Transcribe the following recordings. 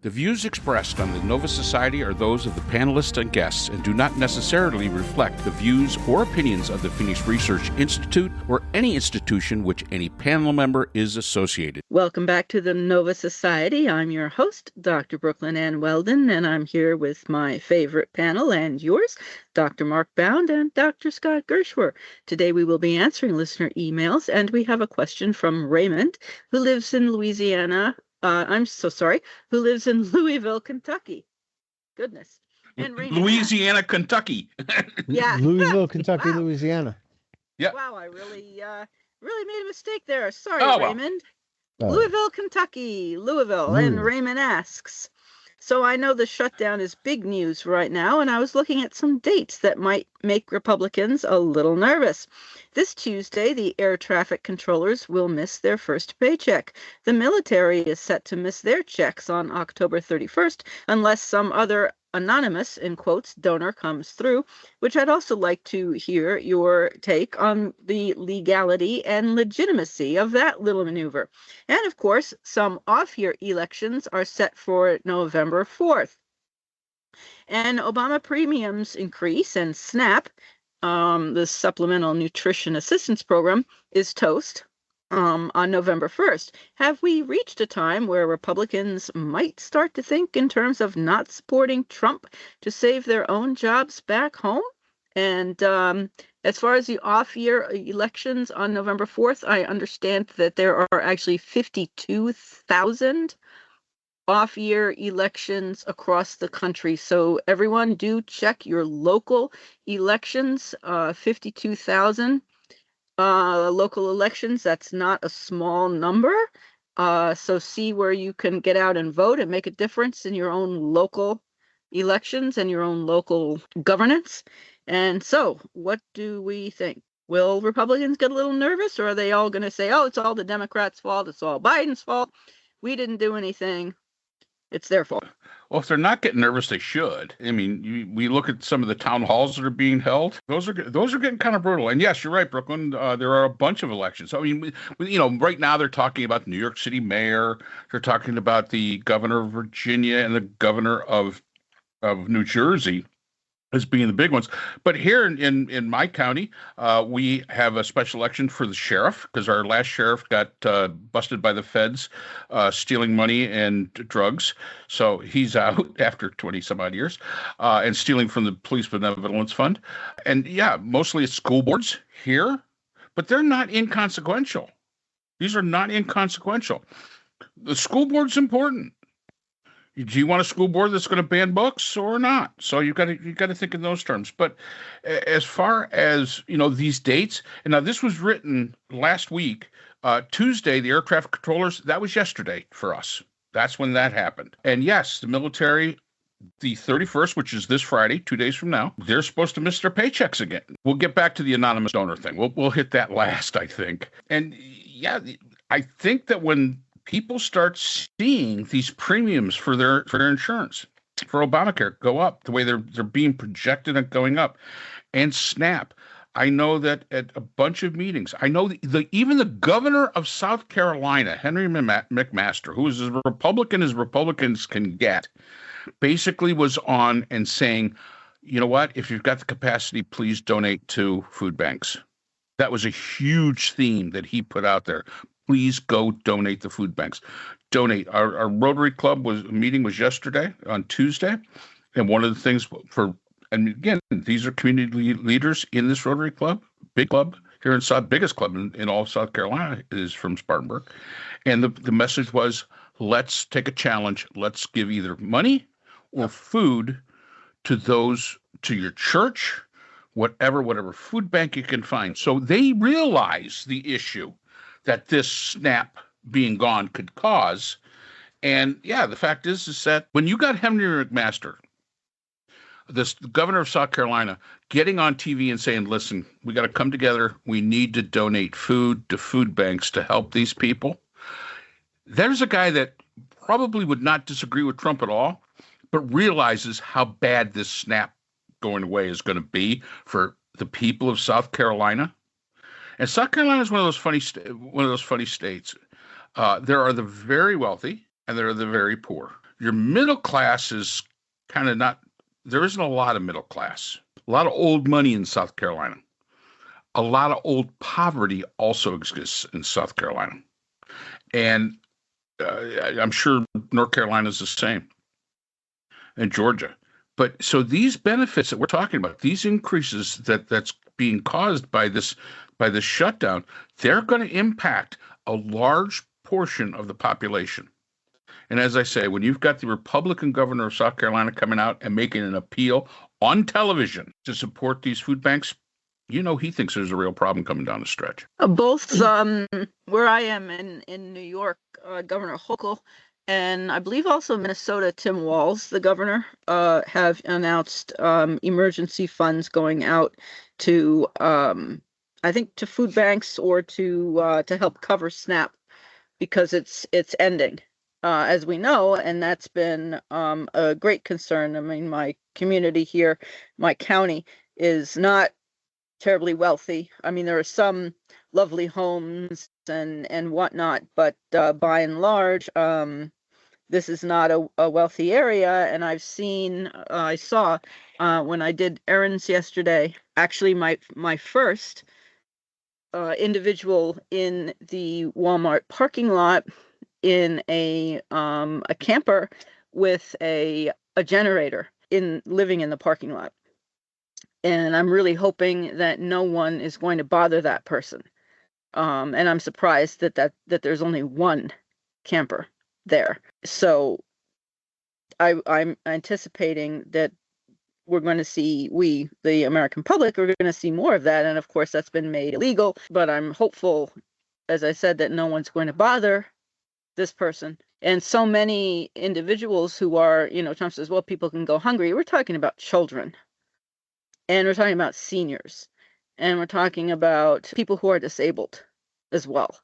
The views expressed on the Nova Society are those of the panelists and guests and do not necessarily reflect the views or opinions of the Phoenix Research Institute or any institution which any panel member is associated. Welcome back to the Nova Society. I'm your host, Dr. Brooklyn Ann Weldon, and I'm here with my favorite panel and yours, Dr. Mark Bound and Dr. Scott Gershwer. Today we will be answering listener emails, and we have a question from Raymond, who lives in Louisiana. Who lives in Louisville, Kentucky. Goodness. And Raymond Louisiana, Kentucky. Yeah. Louisville, Kentucky, wow. Louisiana. Yeah. Wow, I really made a mistake there. Sorry, Raymond. Louisville, Kentucky, Louisville. And Raymond asks, so I know the shutdown is big news right now, and I was looking at some dates that might make Republicans a little nervous. This Tuesday, the air traffic controllers will miss their first paycheck. The military is set to miss their checks on October 31st, unless some other anonymous, in quotes, donor comes through, which I'd also like to hear your take on the legality and legitimacy of that little maneuver. And of course, some off-year elections are set for November 4th. And Obama premiums increase, and SNAP, the Supplemental Nutrition Assistance Program, is toast on November 1st. Have we reached a time where Republicans might start to think in terms of not supporting Trump to save their own jobs back home? And as far as the off-year elections on November 4th, I understand that there are actually 52,000 off-year elections across the country. So everyone do check your local elections, 52,000. Local elections, that's not a small number. So see where you can get out and vote and make a difference in your own local elections and your own local governance. And so what do we think? Will Republicans get a little nervous, or are they all going to say, oh, it's all the Democrats' fault, it's all Biden's fault, we didn't do anything, it's their fault? Well, if they're not getting nervous, they should. I mean, we look at some of the town halls that are being held. Those are getting kind of brutal. And yes, you're right, Brooklyn. There are a bunch of elections. I mean, right now they're talking about the New York City mayor. They're talking about the governor of Virginia and the governor of New Jersey as being the big ones. But here in my county, we have a special election for the sheriff, because our last sheriff got busted by the feds stealing money and drugs. So he's out after 20 some odd years, and stealing from the Police Benevolence Fund. And yeah, mostly it's school boards here, but they're not inconsequential. These are not inconsequential. The school board's important. Do you want a school board that's going to ban books or not? So you got to think in those terms. But as far as these dates, and now this was written last week, Tuesday, the air traffic controllers, that was yesterday for us. That's when that happened. And yes, the military, the 31st, which is this Friday, 2 days from now, they're supposed to miss their paychecks again. We'll get back to the anonymous donor thing. We'll hit that last, I think. And yeah, I think that when people start seeing these premiums for their insurance, for Obamacare, go up the way they're being projected and going up, and SNAP. I know that at a bunch of meetings, I know even the governor of South Carolina, Henry McMaster, who is as Republican as Republicans can get, basically was on and saying, you know what, if you've got the capacity, please donate to food banks. That was a huge theme that he put out there. Please go donate to food banks. Donate. Our Rotary Club meeting was yesterday on Tuesday. And one of the things and again, these are community leaders in this Rotary Club, big club here in biggest club in all of South Carolina is from Spartanburg. And the message was, let's take a challenge. Let's give either money or food to your church, whatever food bank you can find. So they realize the issue that this SNAP being gone could cause. And yeah, the fact is that when you got Henry McMaster, the governor of South Carolina, getting on TV and saying, listen, we got to come together. We need to donate food to food banks to help these people. There's a guy that probably would not disagree with Trump at all, but realizes how bad this SNAP going away is going to be for the people of South Carolina. And South Carolina is one of those funny states. There are the very wealthy and there are the very poor. Your middle class is kind of not, there isn't a lot of middle class. A lot of old money in South Carolina. A lot of old poverty also exists in South Carolina. And I'm sure North Carolina is the same, and Georgia. But so these benefits that we're talking about, these increases that's being caused by this shutdown, they're going to impact a large portion of the population. And as I say, when you've got the Republican governor of South Carolina coming out and making an appeal on television to support these food banks, he thinks there's a real problem coming down the stretch. Both where I am in New York, Governor Hochul, and I believe also Minnesota, Tim Walz, the governor, have announced emergency funds going out to, I think, to food banks or to help cover SNAP because it's ending, as we know, and that's been a great concern. I mean, my community here, my county, is not terribly wealthy. I mean, there are some lovely homes and whatnot, but by and large, this is not a wealthy area. And I saw when I did errands yesterday, actually my first individual in the Walmart parking lot in a camper with a generator living in the parking lot. And I'm really hoping that no one is going to bother that person. And I'm surprised that there's only one camper there. So I'm anticipating that we're going to see, the American public, are going to see more of that. And of course, that's been made illegal. But I'm hopeful, as I said, that no one's going to bother this person. And so many individuals who are, Trump says, well, people can go hungry. We're talking about children. And we're talking about seniors, and we're talking about people who are disabled as well,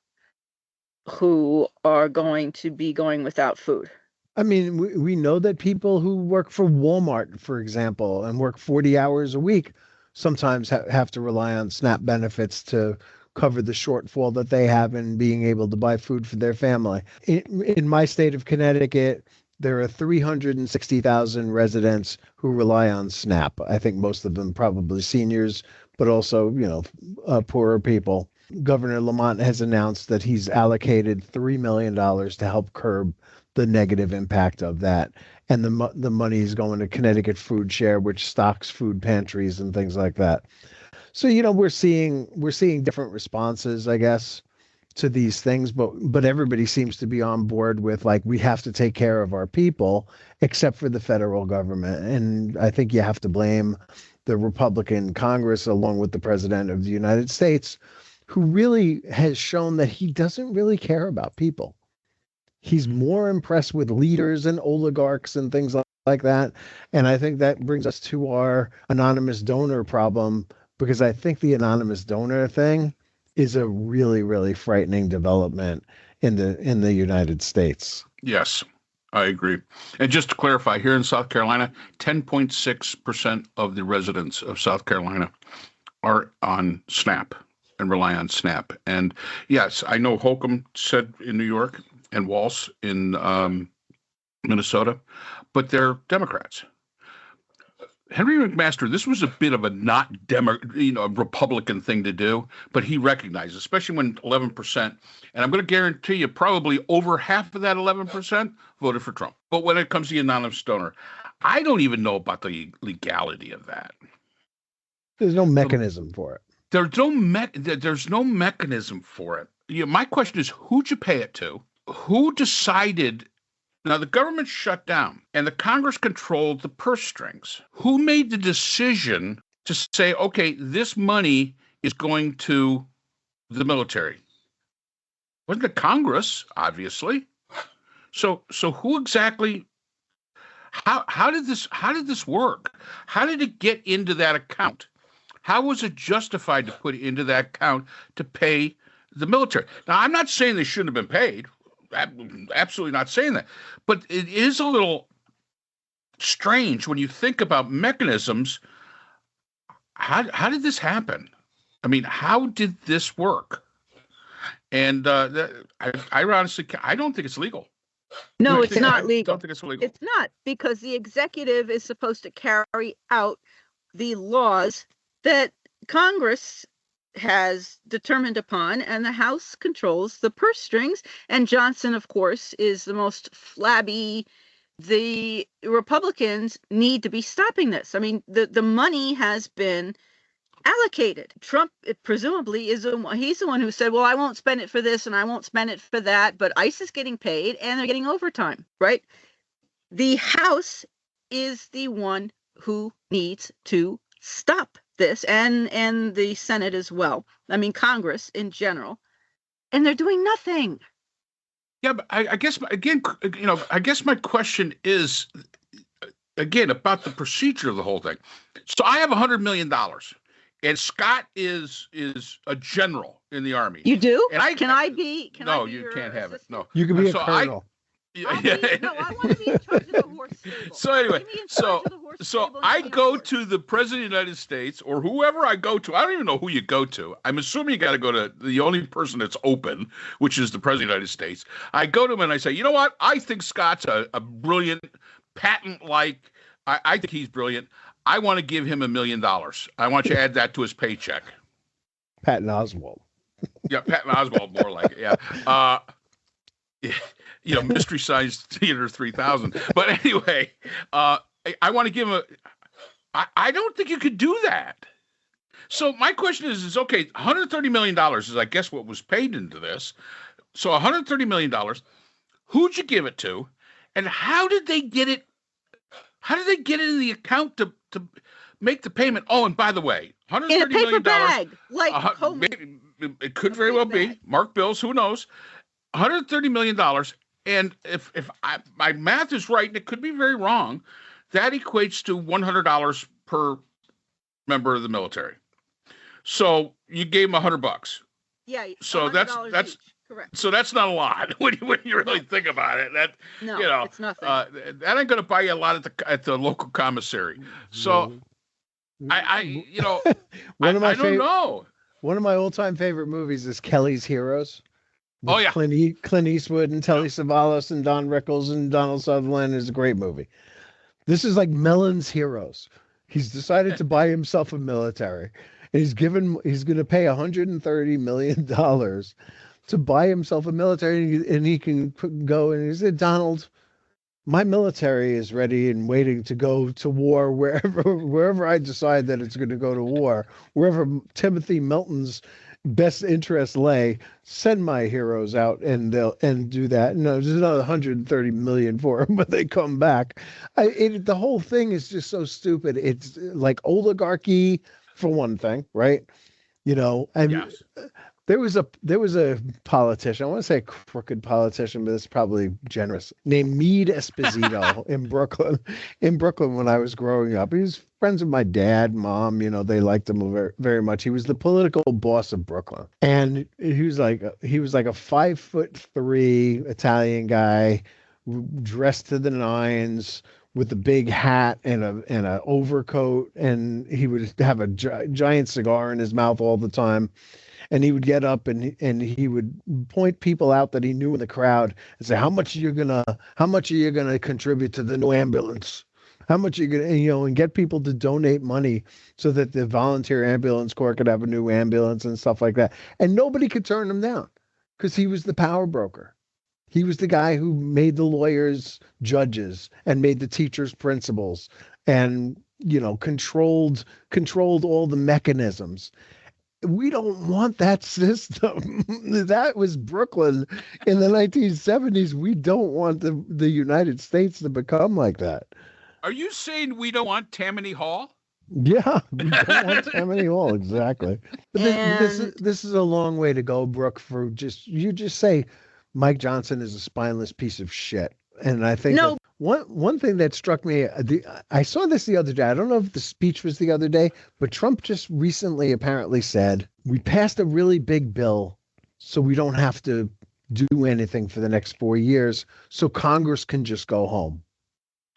who are going to be going without food. I mean, we know that people who work for Walmart, for example, and work 40 hours a week, sometimes have to rely on SNAP benefits to cover the shortfall that they have in being able to buy food for their family. In my state of Connecticut, there are 360,000 residents who rely on SNAP. I think most of them probably seniors, but also, poorer people. Governor Lamont has announced that he's allocated $3 million to help curb the negative impact of that. And the money is going to Connecticut Food Share, which stocks food pantries and things like that. So, we're seeing different responses, I guess, to these things, but everybody seems to be on board with, like, we have to take care of our people, except for the federal government. And I think you have to blame the Republican Congress, along with the President of the United States, who really has shown that he doesn't really care about people. He's more impressed with leaders and oligarchs and things like that. And I think that brings us to our anonymous donor problem, because I think the anonymous donor thing is a really, really frightening development in the United States. Yes, I agree. And just to clarify, here in South Carolina, 10.6% of the residents of South Carolina are on SNAP and rely on SNAP. And yes, I know Holcomb said in New York and Walz in Minnesota, but they're Democrats. Henry McMaster, this was a bit of a Republican thing to do, but he recognized, especially when 11%, and I'm going to guarantee you probably over half of that 11% voted for Trump. But when it comes to the anonymous donor, I don't even know about the legality of that. There's no mechanism for it. There's no mechanism for it. My question is, who'd you pay it to? Who decided? Now, the government shut down and the Congress controlled the purse strings. Who made the decision to say, okay, this money is going to the military? Wasn't it Congress, obviously? So who exactly, how did this work? How did it get into that account? How was it justified to put it into that account to pay the military? Now, I'm not saying they shouldn't have been paid. I'm absolutely not saying that. But it is a little strange when you think about mechanisms. How did this happen? I mean, how did this work? And I honestly, I don't think it's legal. No, it's not legal. I don't think it's legal. It's not, because the executive is supposed to carry out the laws that Congress has determined upon, and the House controls the purse strings. And Johnson, of course, is the most flabby. The Republicans need to be stopping this. I mean, the money has been allocated. Trump presumably he's the one who said, well, I won't spend it for this and I won't spend it for that, but ICE is getting paid and they're getting overtime, right? The House is the one who needs to stop this, and the Senate as well. I mean, Congress in general, and they're doing nothing. Yeah, but I guess, again, I guess my question is, again, about the procedure of the whole thing. So I have $100 million. And Scott is a general in the Army. You do? And Can I be you can't have assistant? it. No. You can be a colonel. I want to be in charge of the horse stable. So anyway, so I go to the President of the United States, or whoever I go to. I don't even know who you go to. I'm assuming you got to go to the only person that's open, which is the President of the United States. I go to him and I say, you know what? I think Scott's a brilliant, patent-like. I think he's brilliant. I want to give him $1 million. I want you to add that to his paycheck. Patton Oswalt. Yeah, Patton Oswalt, more like it. Yeah. Mystery Science Theater 3000. But anyway, I want to give him I don't think you could do that. So my question is okay, $130 million is, I guess, what was paid into this. So $130 million, who'd you give it to? And how did they get it? How did they get it in the account to make the payment? Oh, and by the way, $130 million. In a paper bag, maybe, it could very well be. Mark bills, who knows? $130 million. And if my math is right, and it could be very wrong, that equates to $100 per member of the military. So you gave him $100. Yeah. So that's each. Correct. So that's not a lot when you really think about it. It's nothing. That ain't going to buy you a lot at the local commissary. So I don't know. One of my all-time favorite movies is Kelly's Heroes. Oh yeah, Clint Eastwood and Telly Savalas and Don Rickles and Donald Sutherland is a great movie. This is like Mellon's Heroes. He's decided to buy himself a military, and he's going to pay $130 million to buy himself a military, and he can go, and he said, Donald, my military is ready and waiting to go to war wherever I decide that it's going to go to war, wherever Timothy Milton's best interests lay, send my heroes out and do that. No, there's another $130 million for them, but they come back. The whole thing is just so stupid. It's like oligarchy for one thing, right? Yes. There was a politician, I want to say a crooked politician, but it's probably generous, named Meade Esposito in Brooklyn. In Brooklyn, when I was growing up, he was friends with my dad, mom. They liked him very, very much. He was the political boss of Brooklyn, and he was like a 5'3" Italian guy, dressed to the nines, with a big hat and a overcoat, and he would have a giant cigar in his mouth all the time. And he would get up and he would point people out that he knew in the crowd and say, how much are you gonna contribute to the new ambulance? How much are you gonna, and get people to donate money so that the volunteer ambulance corps could have a new ambulance and stuff like that. And nobody could turn him down because he was the power broker. He was the guy who made the lawyers judges and made the teachers principals and, controlled all the mechanisms. We don't want that system. That was Brooklyn in the 1970s. We don't want the United States to become like that. Are you saying we don't want Tammany Hall? Yeah, we don't want Tammany Hall, exactly. But this is a long way to go, Brooke, for you just say Mike Johnson is a spineless piece of shit. And I think one thing that struck me, I saw this the other day. I don't know if the speech was the other day, but Trump just recently apparently said, we passed a really big bill, so we don't have to do anything for the next 4 years, so Congress can just go home.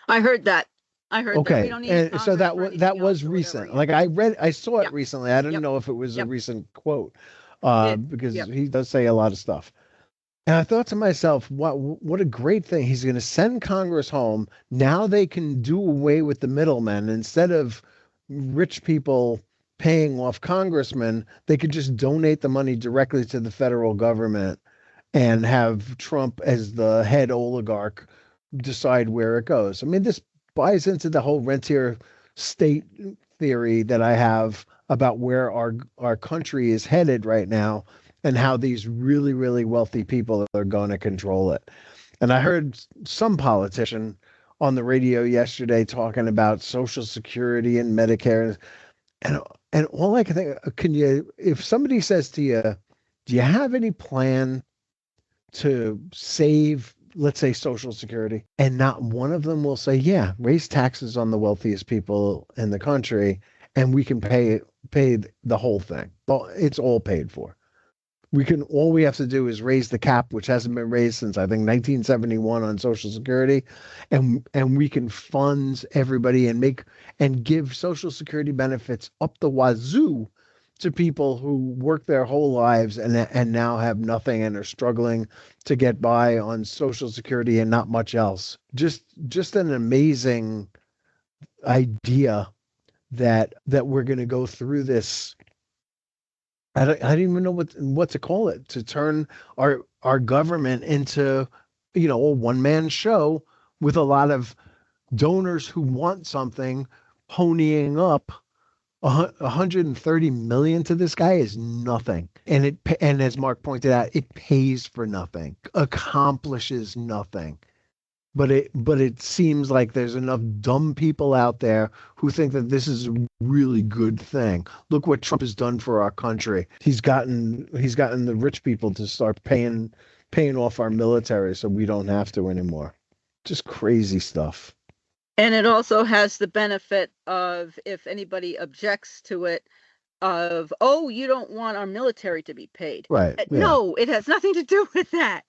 I heard that. Okay, we don't need and so that was recent. Like I saw it recently. I didn't know if it was a recent quote, because he does say a lot of stuff. And I thought to myself, what a great thing. He's going to send Congress home. Now they can do away with the middlemen. Instead of rich people paying off congressmen, they could just donate the money directly to the federal government and have Trump as the head oligarch decide where it goes. I mean, this buys into the whole rentier state theory that I have about where our country is headed right now and how these really, really wealthy people are going to control it. And I heard some politician on the radio yesterday talking about Social Security and Medicare. And all I can think, if somebody says to you, do you have any plan to save, let's say, Social Security? And not one of them will say, yeah, raise taxes on the wealthiest people in the country and we can pay the whole thing. Well, it's all paid for. All we have to do is raise the cap, which hasn't been raised since I think 1971 on Social Security, and we can fund everybody and give Social Security benefits up the wazoo to people who work their whole lives and now have nothing and are struggling to get by on Social Security and not much else. Just an amazing idea that we're going to go through this. I don't even know what to call it, to turn our government into, a one-man show with a lot of donors who want something, ponying up $130 million to this guy is nothing. And as Mark pointed out, it pays for nothing, accomplishes nothing. But it seems like there's enough dumb people out there who think that this is a really good thing. Look what Trump has done for our country. He's gotten the rich people to start paying off our military so we don't have to anymore. Just crazy stuff. And it also has the benefit of, if anybody objects to it, of, oh, you don't want our military to be paid. Right. Yeah. No, it has nothing to do with that.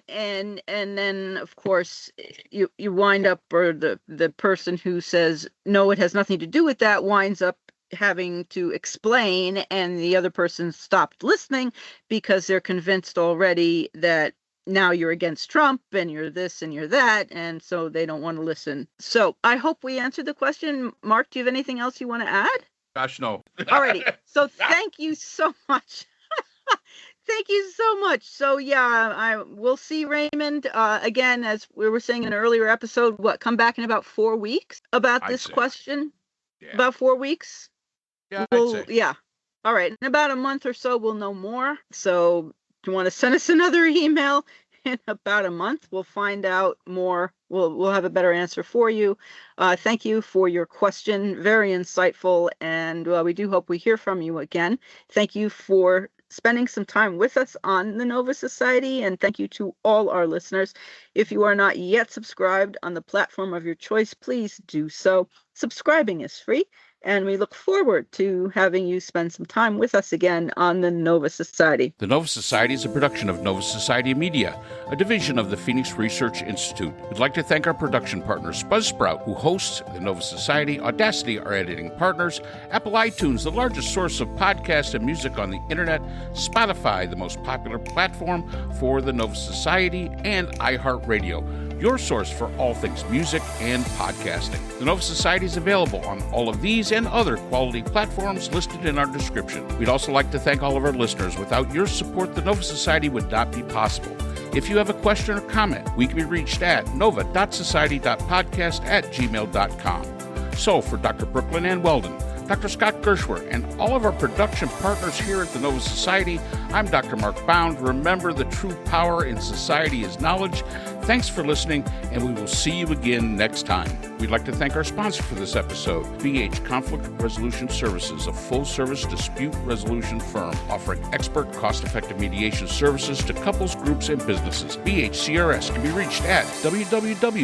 And then of course you wind up, or the person who says no, it has nothing to do with that, winds up having to explain, and the other person stopped listening because they're convinced already that now you're against Trump and you're this and you're that, and so they don't want to listen. So I hope we answered the question. Mark, do you have anything else you want to add? Gosh, no. Alrighty. So thank you so much. Thank you so much. So yeah, I will see Raymond again, as we were saying in an earlier episode. Come back in about 4 weeks about this question? Yeah. About 4 weeks? Yeah, I'd say. Yeah. All right. In about a month or so, we'll know more. So do you want to send us another email? In about a month, we'll find out more. We'll have a better answer for you. Thank you for your question. Very insightful. And we do hope we hear from you again. Thank you for spending some time with us on the Nova Society, and thank you to all our listeners. If you are not yet subscribed on the platform of your choice, please do so. Subscribing is free, and we look forward to having you spend some time with us again on the Nova Society. The Nova Society is a production of Nova Society Media, a division of the Phoenix Research Institute. We'd like to thank our production partners, Buzzsprout, who hosts the Nova Society, Audacity, our editing partners, Apple iTunes, the largest source of podcasts and music on the internet, Spotify, the most popular platform for the Nova Society, and iHeartRadio, your source for all things music and podcasting. The Nova Society is available on all of these and other quality platforms listed in our description. We'd also like to thank all of our listeners. Without your support, the Nova Society would not be possible. If you have a question or comment, we can be reached at nova.society.podcast@gmail.com. So for Dr. Brooklyn Ann Weldon, Dr. Scott Gershwer, and all of our production partners here at the Nova Society, I'm Dr. Mark Bound. Remember, the true power in society is knowledge. Thanks for listening, and we will see you again next time. We'd like to thank our sponsor for this episode, BH Conflict Resolution Services, a full-service dispute resolution firm offering expert, cost-effective mediation services to couples, groups, and businesses. BHCRS can be reached at www.bhcrs.com.